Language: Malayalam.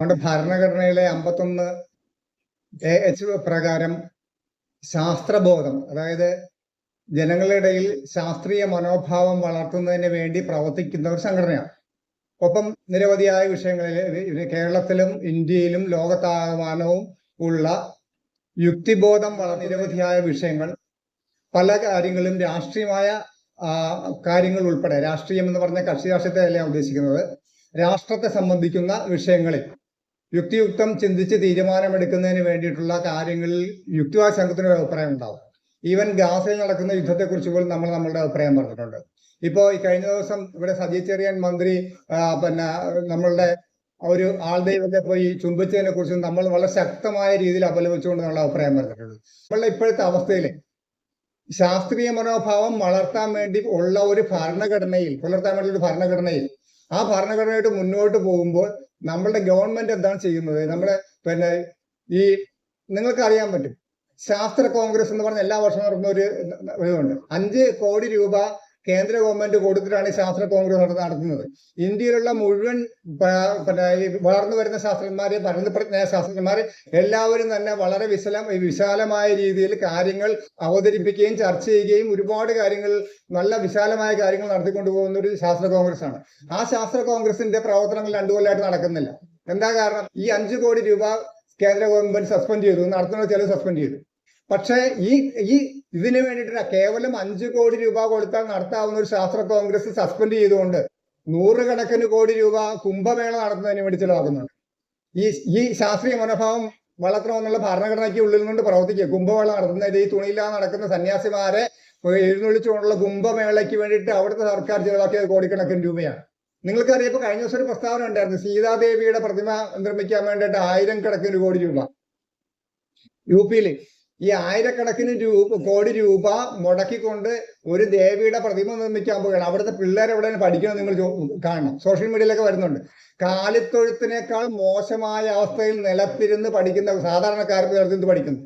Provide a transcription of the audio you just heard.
നമ്മുടെ ഭരണഘടനയിലെ 51 പ്രകാരം ശാസ്ത്രബോധം, അതായത് ജനങ്ങളുടെ ഇടയിൽ ശാസ്ത്രീയ മനോഭാവം വളർത്തുന്നതിന് വേണ്ടി പ്രവർത്തിക്കുന്ന ഒരു സംഘടനയാണ്. ഒപ്പം നിരവധിയായ വിഷയങ്ങളിൽ കേരളത്തിലും ഇന്ത്യയിലും ലോകത്താകമാനവും ഉള്ള യുക്തിബോധം നിരവധിയായ വിഷയങ്ങൾ, പല കാര്യങ്ങളും രാഷ്ട്രീയമായ കാര്യങ്ങൾ ഉൾപ്പെടെ, രാഷ്ട്രീയം എന്ന് പറഞ്ഞ കക്ഷി രാഷ്ട്രീയത്തെ അല്ല ഉദ്ദേശിക്കുന്നത്, രാഷ്ട്രത്തെ സംബന്ധിക്കുന്ന വിഷയങ്ങളിൽ യുക്തിയുക്തം ചിന്തിച്ച് തീരുമാനമെടുക്കുന്നതിന് വേണ്ടിയിട്ടുള്ള കാര്യങ്ങളിൽ യുക്തിവാദ സംഘത്തിന് അഭിപ്രായം ഉണ്ടാവും. ഈവൻ ഗാസയിൽ നടക്കുന്ന യുദ്ധത്തെക്കുറിച്ച് പോലും നമ്മളുടെ അഭിപ്രായം പറഞ്ഞിട്ടുണ്ട്. ഇപ്പോൾ ഈ കഴിഞ്ഞ ദിവസം ഇവിടെ സജി ചെറിയാൻ മന്ത്രി നമ്മളുടെ ഒരു ആൾദൈവത്തെ പോയി ചുംബിച്ചതിനെ കുറിച്ച് നമ്മൾ വളരെ ശക്തമായ രീതിയിൽ അപലപിച്ചുകൊണ്ട് നമ്മൾ അഭിപ്രായം പറഞ്ഞിട്ടുണ്ട്. നമ്മളുടെ ഇപ്പോഴത്തെ അവസ്ഥയിൽ ശാസ്ത്രീയ മനോഭാവം വളർത്താൻ വേണ്ടി ഉള്ള ഒരു ഭരണഘടനയിൽ ആ ഭരണഘടനയായിട്ട് മുന്നോട്ട് പോകുമ്പോൾ നമ്മളുടെ ഗവൺമെന്റ് എന്താണ് ചെയ്യുന്നത്? നമ്മുടെ ഈ നിങ്ങൾക്ക് അറിയാൻ പറ്റും, ശാസ്ത്ര കോൺഗ്രസ് എന്ന് പറഞ്ഞ എല്ലാ വർഷവും നടത്തുന്ന ഒരു ഇതുണ്ട്. 5 കോടി രൂപ കേന്ദ്ര ഗവൺമെന്റ് കൊടുത്തിട്ടാണ് ഈ ശാസ്ത്ര കോൺഗ്രസ് നടത്തുന്നത്. ഇന്ത്യയിലുള്ള മുഴുവൻ വളർന്നു വരുന്ന ശാസ്ത്രജ്ഞന്മാരെ, പരിണതപ്രജ്ഞ ശാസ്ത്രജ്ഞന്മാരെ എല്ലാവരും തന്നെ വളരെ വിശാലമായ രീതിയിൽ കാര്യങ്ങൾ അവതരിപ്പിക്കുകയും ചർച്ച ചെയ്യുകയും ഒരുപാട് കാര്യങ്ങൾ, നല്ല വിശാലമായ കാര്യങ്ങൾ നടത്തിക്കൊണ്ടു പോകുന്ന ഒരു ശാസ്ത്ര കോൺഗ്രസ് ആണ്. ആ ശാസ്ത്ര കോൺഗ്രസിന്റെ പ്രവർത്തനങ്ങൾ 2 കൊല്ലമായിട്ട് നടക്കുന്നില്ല. എന്താ കാരണം? ഈ 5 കോടി രൂപ കേന്ദ്ര ഗവൺമെന്റ് സസ്പെൻഡ് ചെയ്തു, നടത്തുന്ന ചിലവ് സസ്പെൻഡ് ചെയ്തു. പക്ഷേ ഇതിന് വേണ്ടിയിട്ട് കേവലം 5 കോടി രൂപ കൊടുത്താൽ നടത്താവുന്ന ഒരു ശാസ്ത്ര കോൺഗ്രസ് സസ്പെൻഡ് ചെയ്തുകൊണ്ട് 100 കണക്കിന് കോടി രൂപ കുംഭമേള നടത്തുന്നതിന് വേണ്ടി ചിലവാക്കുന്നുണ്ട്. ഈ ശാസ്ത്രീയ മനോഭാവം വളർത്തണമെന്നുള്ള ഭരണഘടനയ്ക്ക് ഉള്ളിൽ കൊണ്ട് പ്രവർത്തിക്കുക. കുംഭമേള നടത്തുന്നത്, ഈ തുണിയില്ലാതെ നടക്കുന്ന സന്യാസിമാരെ എഴുന്നള്ളിച്ചുകൊണ്ടുള്ള കുംഭമേളയ്ക്ക് വേണ്ടിയിട്ട് അവിടുത്തെ സർക്കാർ ചിലവാക്കിയത് കോടിക്കണക്കിന് രൂപയാണ്. നിങ്ങൾക്കറിയാം, ഇപ്പൊ കഴിഞ്ഞ ദിവസം ഒരു പ്രസ്താവന ഉണ്ടായിരുന്നു, സീതാദേവിയുടെ പ്രതിമ നിർമ്മിക്കാൻ വേണ്ടിയിട്ട് 1000 കണക്കിന് കോടി രൂപ. UP-യിൽ ഈ 1000 കണക്കിന് കോടി രൂപ മുടക്കിക്കൊണ്ട് ഒരു ദേവിയുടെ പ്രതിമ നിർമ്മിക്കാൻ പോവുകയാണ്. അവിടുത്തെ പിള്ളേർ എവിടെയാണ് പഠിക്കുന്നത്? നിങ്ങൾ കാണണം, സോഷ്യൽ മീഡിയയിലൊക്കെ വരുന്നുണ്ട്. കാലിത്തൊഴുത്തിനേക്കാൾ മോശമായ അവസ്ഥയിൽ നിലത്തിരുന്ന് പഠിക്കുന്ന സാധാരണക്കാർക്ക് നിലത്തിരുന്ന് പഠിക്കുന്നു.